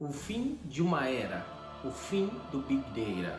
O fim de uma era, o fim do Big Data.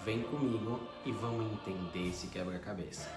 Vem comigo e vamos entender esse quebra-cabeça.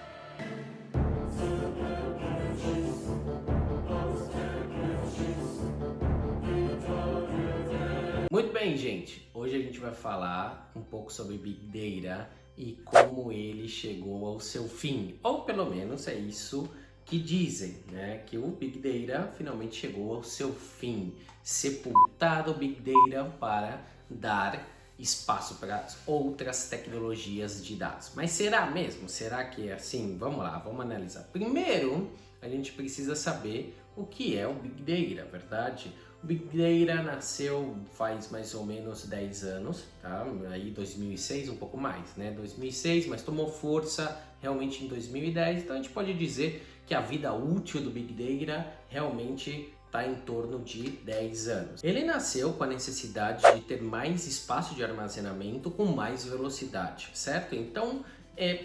Muito bem, gente. Hoje a gente vai falar um pouco sobre Big Data e como ele chegou ao seu fim. Ou pelo menos é isso que dizem, né? Que o Big Data finalmente chegou ao seu fim. Sepultado o Big Data para dar espaço para outras tecnologias de dados. Mas será mesmo? Será que é assim? Vamos lá, vamos analisar. Primeiro, a gente precisa saber o que é o Big Data, verdade? O Big Data nasceu faz mais ou menos 10 anos, tá? Aí 2006, um pouco mais, né? 2006, mas tomou força realmente em 2010. Então a gente pode dizer que a vida útil do Big Data realmente está em torno de 10 anos. Ele nasceu com a necessidade de ter mais espaço de armazenamento com mais velocidade, certo? Então,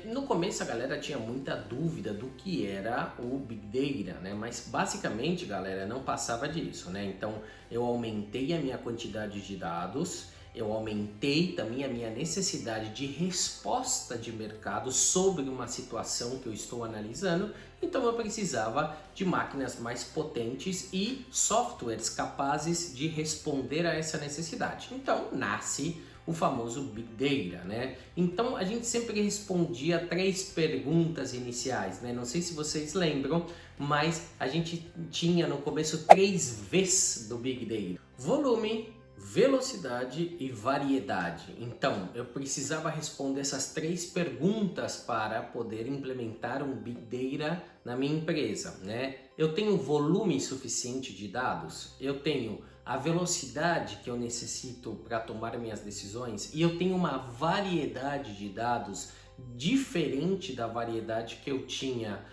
no começo a galera tinha muita dúvida do que era o Big Data, né? Mas basicamente, galera, não passava disso, né? Então, eu aumentei a minha quantidade de dados, eu aumentei também a minha necessidade de resposta de mercado sobre uma situação que eu estou analisando, então eu precisava de máquinas mais potentes e softwares capazes de responder a essa necessidade. Então nasce o famoso Big Data, né? Então a gente sempre respondia 3 perguntas iniciais, né? Não sei se vocês lembram, mas a gente tinha no começo 3 V's do Big Data: volume, velocidade e variedade. Então, eu precisava responder essas 3 perguntas para poder implementar um Big Data na minha empresa, né? Eu tenho volume suficiente de dados, eu tenho a velocidade que eu necessito para tomar minhas decisões e eu tenho uma variedade de dados diferente da variedade que eu tinha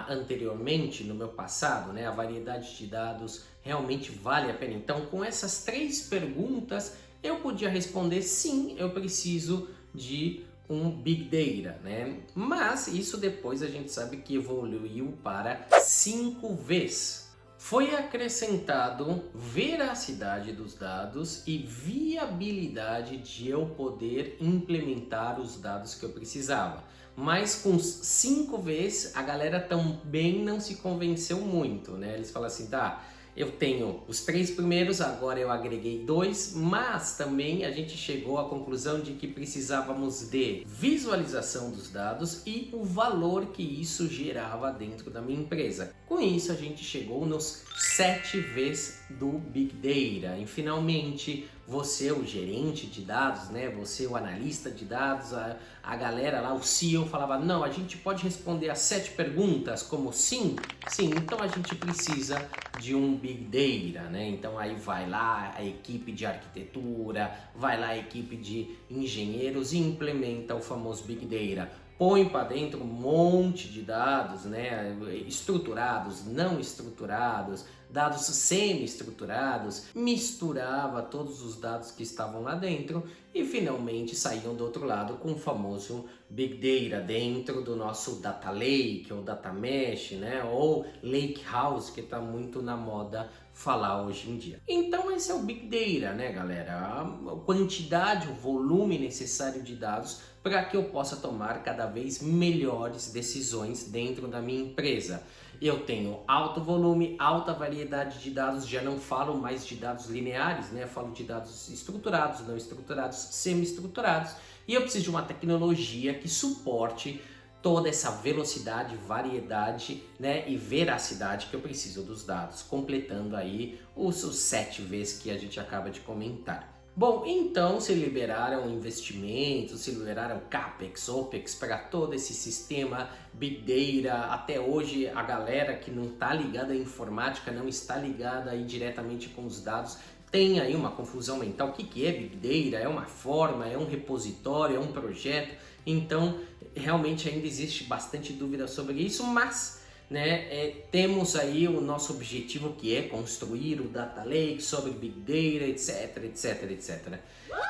anteriormente no meu passado, né? A variedade de dados realmente vale a pena. Então, com essas 3 perguntas, eu podia responder sim, eu preciso de um Big Data, né? Mas isso depois a gente sabe que evoluiu para 5 V's. Foi acrescentado veracidade dos dados e viabilidade de eu poder implementar os dados que eu precisava. Mas com 5 vezes a galera também não se convenceu muito, né? Eles falam assim, tá, eu tenho os 3 primeiros, agora eu agreguei 2, mas também a gente chegou à conclusão de que precisávamos de visualização dos dados e o valor que isso gerava dentro da minha empresa. Com isso a gente chegou nos 7 V's do Big Data e finalmente você, o gerente de dados, né? Você, o analista de dados, a galera lá, o CEO falava, não, a gente pode responder as 7 perguntas como sim? Sim, então a gente precisa de um Big Data, né? Então aí vai lá a equipe de arquitetura, vai lá a equipe de engenheiros e implementa o famoso Big Data. Põe para dentro um monte de dados, né? Estruturados, não estruturados, dados semi-estruturados, misturava todos os dados que estavam lá dentro e finalmente saíam do outro lado com o famoso Big Data dentro do nosso Data Lake ou Data Mesh, né? Ou Lake House, que está muito na moda falar hoje em dia. Então esse é o Big Data, né, galera? A quantidade, o volume necessário de dados para que eu possa tomar cada vez melhores decisões dentro da minha empresa. Eu tenho alto volume, alta variedade de dados, já não falo mais de dados lineares, né? Falo de dados estruturados, não estruturados, semi-estruturados, e eu preciso de uma tecnologia que suporte toda essa velocidade, variedade, né, e veracidade que eu preciso dos dados, completando aí os 7 V's que a gente acaba de comentar. Bom, então se liberaram investimentos, se liberaram CAPEX, OPEX para todo esse sistema Big Data. Até hoje a galera que não está ligada à informática, não está ligada aí diretamente com os dados, tem aí uma confusão mental. O que é Big Data? É uma forma, é um repositório, é um projeto? Então realmente ainda existe bastante dúvida sobre isso, mas né, temos aí o nosso objetivo, que é construir o Data Lake sobre Big Data, etc, etc, etc.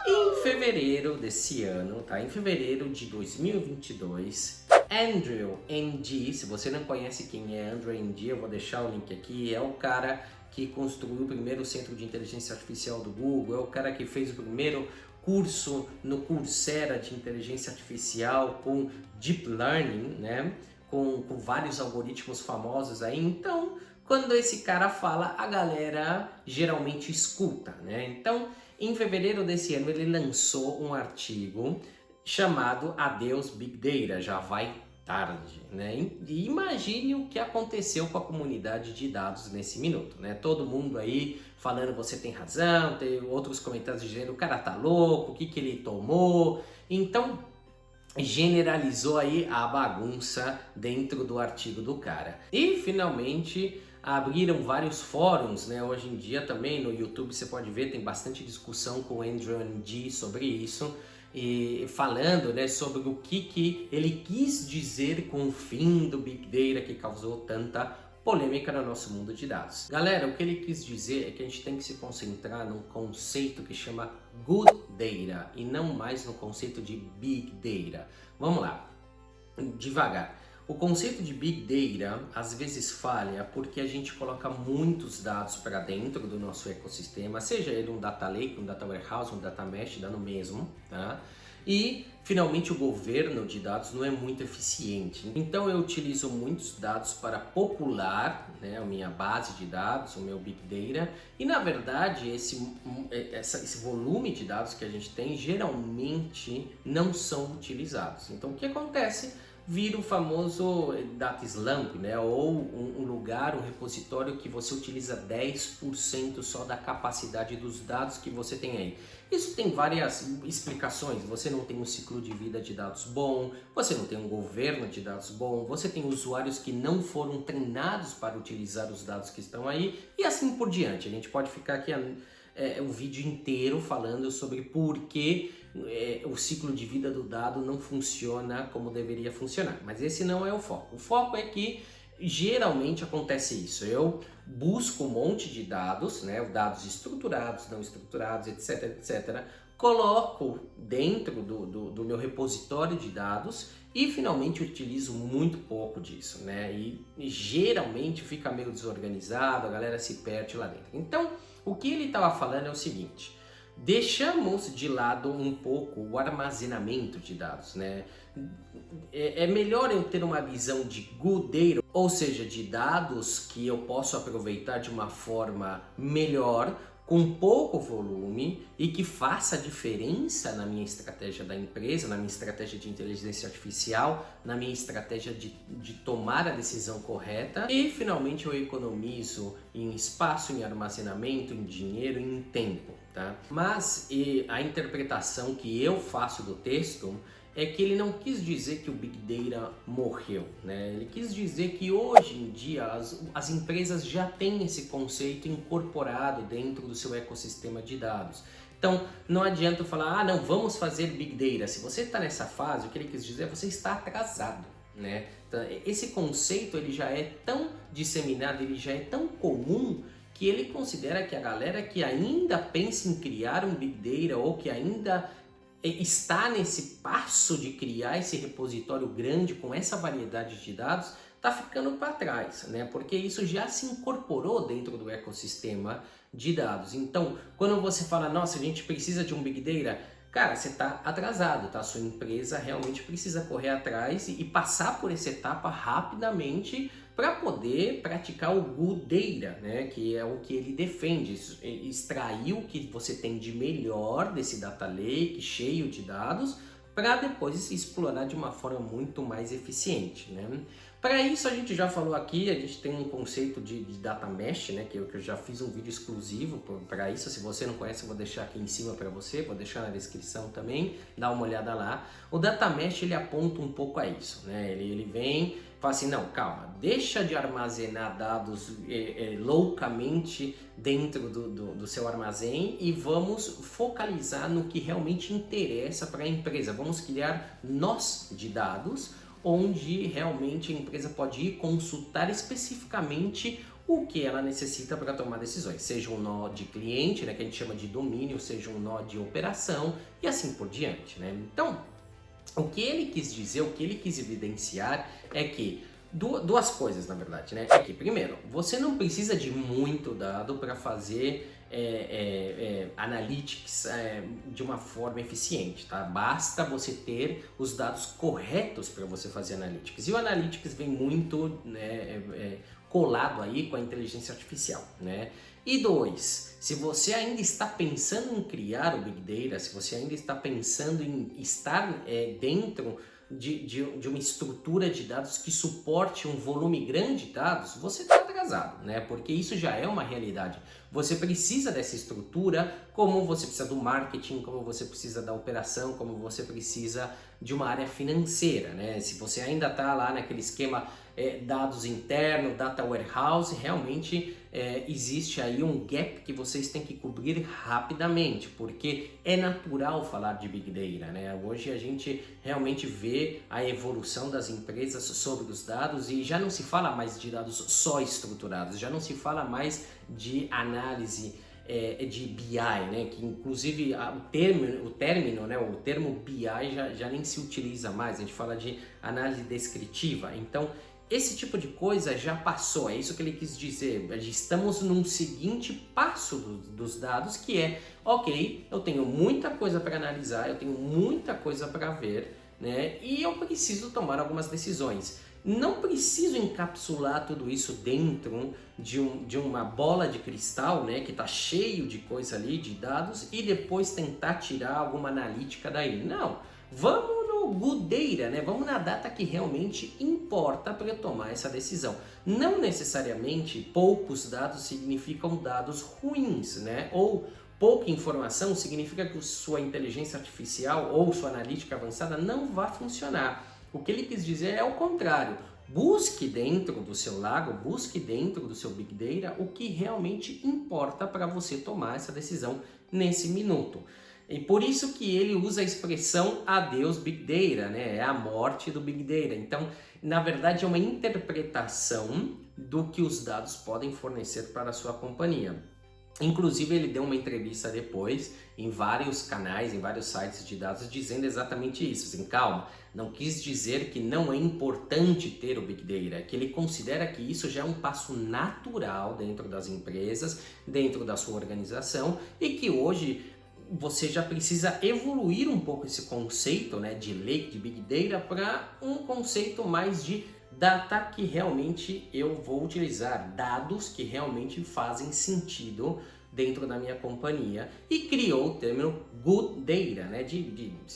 Em fevereiro desse ano, tá? Em fevereiro de 2022, Andrew Ng, se você não conhece quem é Andrew Ng, eu vou deixar o link aqui, é o cara que construiu o primeiro centro de inteligência artificial do Google, é o cara que fez o primeiro curso no Coursera de inteligência artificial com deep learning, né? Com vários algoritmos famosos aí. Então, quando esse cara fala, a galera geralmente escuta, né? Então, em fevereiro desse ano, ele lançou um artigo chamado Adeus Big Data, já vai tarde, né? E imagine o que aconteceu com a comunidade de dados nesse minuto, né? Todo mundo aí falando você tem razão, tem outros comentários dizendo o cara tá louco, o que ele tomou. Então, generalizou aí a bagunça dentro do artigo do cara. E finalmente abriram vários fóruns, né? Hoje em dia também no YouTube você pode ver, tem bastante discussão com o Andrew Ng sobre isso, e falando, né, sobre o que ele quis dizer com o fim do Big Data que causou tanta polêmica no nosso mundo de dados. Galera, o que ele quis dizer é que a gente tem que se concentrar num conceito que chama Good Data e não mais no conceito de Big Data. Vamos lá, devagar. O conceito de Big Data às vezes falha porque a gente coloca muitos dados para dentro do nosso ecossistema, seja ele um data lake, um data warehouse, um data mesh, dá no mesmo, tá? E finalmente o governo de dados não é muito eficiente. Então eu utilizo muitos dados para popular, né, a minha base de dados, o meu Big Data, e na verdade esse volume de dados que a gente tem geralmente não são utilizados. Então o que acontece? Vira o famoso data slump, né? Ou um lugar, um repositório que você utiliza 10% só da capacidade dos dados que você tem aí. Isso tem várias explicações. Você não tem um ciclo de vida de dados bom, você não tem um governo de dados bom, você tem usuários que não foram treinados para utilizar os dados que estão aí e assim por diante. A gente pode ficar aqui o vídeo inteiro falando sobre por que o ciclo de vida do dado não funciona como deveria funcionar, mas esse não é o foco. O foco é que geralmente acontece isso, eu busco um monte de dados, né, dados estruturados, não estruturados, etc, etc, coloco dentro do meu repositório de dados e finalmente utilizo muito pouco disso, né, e geralmente fica meio desorganizado, a galera se perde lá dentro. Então, o que ele estava falando é o seguinte: deixamos de lado um pouco o armazenamento de dados, né? É melhor eu ter uma visão de good data, ou seja, de dados que eu posso aproveitar de uma forma melhor, com pouco volume e que faça diferença na minha estratégia da empresa, na minha estratégia de inteligência artificial, na minha estratégia de tomar a decisão correta, e finalmente eu economizo em espaço, em armazenamento, em dinheiro e em tempo, tá? Mas a interpretação que eu faço do texto é que ele não quis dizer que o Big Data morreu, né? Ele quis dizer que hoje em dia as empresas já têm esse conceito incorporado dentro do seu ecossistema de dados. Então, não adianta eu falar, não, vamos fazer Big Data. Se você está nessa fase, o que ele quis dizer é que você está atrasado, né? Então, esse conceito ele já é tão disseminado, ele já é tão comum que ele considera que a galera que ainda pensa em criar um Big Data ou que ainda está nesse passo de criar esse repositório grande com essa variedade de dados, está ficando para trás, né? Porque isso já se incorporou dentro do ecossistema de dados. Então, quando você fala, nossa, a gente precisa de um Big Data, cara, você está atrasado, tá? A sua empresa realmente precisa correr atrás e passar por essa etapa rapidamente para poder praticar o Good Data, né? Que é o que ele defende, extrair o que você tem de melhor desse data lake cheio de dados para depois se explorar de uma forma muito mais eficiente, né? Para isso a gente já falou aqui, a gente tem um conceito de data mesh, né? Que eu já fiz um vídeo exclusivo para isso. Se você não conhece, eu vou deixar aqui em cima para você, vou deixar na descrição também, dá uma olhada lá. O data mesh ele aponta um pouco a isso, né? Ele vem fala assim, não, calma, deixa de armazenar dados loucamente dentro do seu armazém e vamos focalizar no que realmente interessa para a empresa. Vamos criar nós de dados, onde realmente a empresa pode ir consultar especificamente o que ela necessita para tomar decisões, seja um nó de cliente, né, que a gente chama de domínio, seja um nó de operação e assim por diante, né? Então, o que ele quis dizer, o que ele quis evidenciar é que Duas coisas, na verdade, né? É que, primeiro, você não precisa de muito dado para fazer analytics de uma forma eficiente, tá? Basta você ter os dados corretos para você fazer analytics. E o analytics vem muito, né, colado aí com a inteligência artificial, né? E dois, se você ainda está pensando em criar o Big Data, se você ainda está pensando em estar dentro de uma estrutura de dados que suporte um volume grande de dados, você está atrasado, né? Porque isso já é uma realidade. Você precisa dessa estrutura, como você precisa do marketing, como você precisa da operação, como você precisa de uma área financeira, né? Se você ainda está lá naquele esquema dados interno, data warehouse, realmente existe aí um gap que vocês têm que cobrir rapidamente, porque é natural falar de Big Data, né? Hoje a gente realmente vê a evolução das empresas sobre os dados e já não se fala mais de dados só estruturados, já não se fala mais de análise de BI, né? Que inclusive o termo BI já nem se utiliza mais, a gente fala de análise descritiva. Então, esse tipo de coisa já passou, é isso que ele quis dizer. Estamos num seguinte passo dos dados, que é, ok, eu tenho muita coisa para analisar, eu tenho muita coisa para ver, né? E eu preciso tomar algumas decisões. Não preciso encapsular tudo isso dentro de uma bola de cristal, né, que está cheio de coisa ali, de dados, e depois tentar tirar alguma analítica daí. Não, vamos no good data, né? Vamos na data que realmente importa para eu tomar essa decisão. Não necessariamente poucos dados significam dados ruins, né? Ou pouca informação significa que sua inteligência artificial ou sua analítica avançada não vai funcionar. O que ele quis dizer é o contrário. Busque dentro do seu lago, busque dentro do seu Big Data o que realmente importa para você tomar essa decisão nesse minuto. E por isso que ele usa a expressão adeus Big Data, né? É a morte do Big Data. Então, na verdade, é uma interpretação do que os dados podem fornecer para a sua companhia. Inclusive, ele deu uma entrevista depois em vários canais, em vários sites de dados, dizendo exatamente isso. Assim, calma, não quis dizer que não é importante ter o Big Data, que ele considera que isso já é um passo natural dentro das empresas, dentro da sua organização, e que hoje você já precisa evoluir um pouco esse conceito, né, de lake, de Big Data, para um conceito mais de data que realmente eu vou utilizar, dados que realmente fazem sentido dentro da minha companhia, e criou o termo good data, né?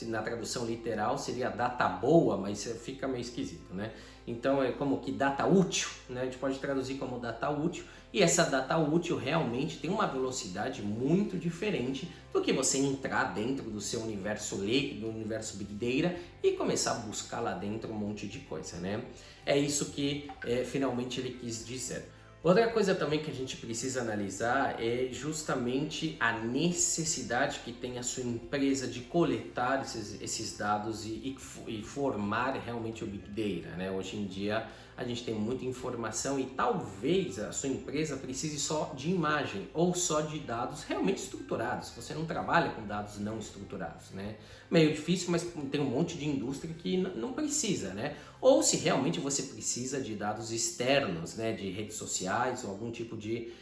Na tradução literal seria data boa, mas fica meio esquisito, né? Então é como que data útil, né? A gente pode traduzir como data útil, e essa data útil realmente tem uma velocidade muito diferente do que você entrar dentro do seu universo lake, do universo Big Data, e começar a buscar lá dentro um monte de coisa, né? É isso que finalmente ele quis dizer. Outra coisa também que a gente precisa analisar é justamente a necessidade que tem a sua empresa de coletar esses dados e formar realmente o Big Data, né? Hoje em dia a gente tem muita informação e talvez a sua empresa precise só de imagem ou só de dados realmente estruturados. Você não trabalha com dados não estruturados, né? Meio difícil, mas tem um monte de indústria que não precisa, né? Ou se realmente você precisa de dados externos, né? De redes sociais ou algum tipo de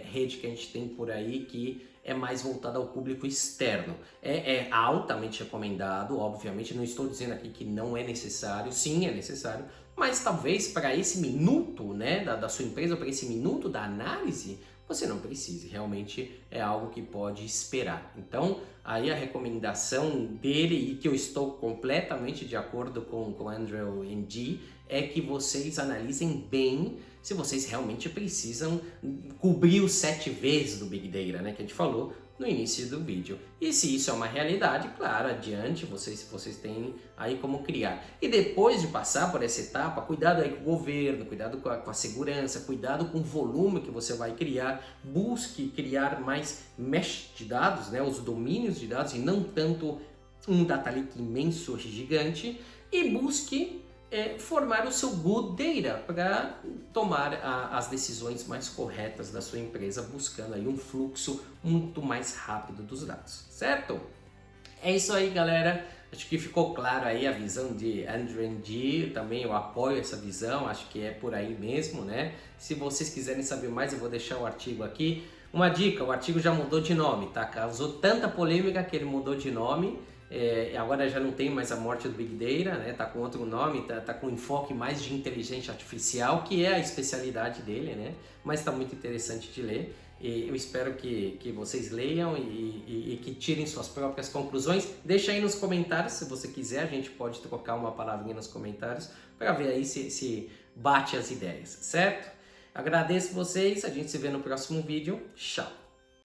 rede que a gente tem por aí que é mais voltada ao público externo. É altamente recomendado, obviamente, não estou dizendo aqui que não é necessário, sim é necessário, mas talvez para esse minuto, né, da sua empresa, para esse minuto da análise, você não precise, realmente é algo que pode esperar. Então, aí a recomendação dele, e que eu estou completamente de acordo com o Andrew Ng, é que vocês analisem bem se vocês realmente precisam cobrir os 7 vezes do Big Data, né, que a gente falou no início do vídeo. E se isso é uma realidade, claro, adiante, vocês têm aí como criar. E depois de passar por essa etapa, cuidado aí com o governo, cuidado com a segurança, cuidado com o volume que você vai criar, busque criar mais mesh de dados, né, os domínios de dados, e não tanto um data lake imenso, gigante, e busque formar o seu good data para tomar as decisões mais corretas da sua empresa, buscando aí um fluxo muito mais rápido dos dados, certo? É isso aí, galera. Acho que ficou claro aí a visão de Andrew Ng, também eu apoio essa visão, acho que é por aí mesmo, né? Se vocês quiserem saber mais, eu vou deixar o artigo aqui. Uma dica, o artigo já mudou de nome, tá? Causou tanta polêmica que ele mudou de nome. Agora já não tem mais a morte do Big Data, né? Tá com outro nome, tá com um enfoque mais de inteligência artificial, que é a especialidade dele, né? Mas está muito interessante de ler. E eu espero que vocês leiam e que tirem suas próprias conclusões. Deixa aí nos comentários, se você quiser, a gente pode trocar uma palavrinha nos comentários para ver aí se bate as ideias, certo? Agradeço vocês, a gente se vê no próximo vídeo. Tchau!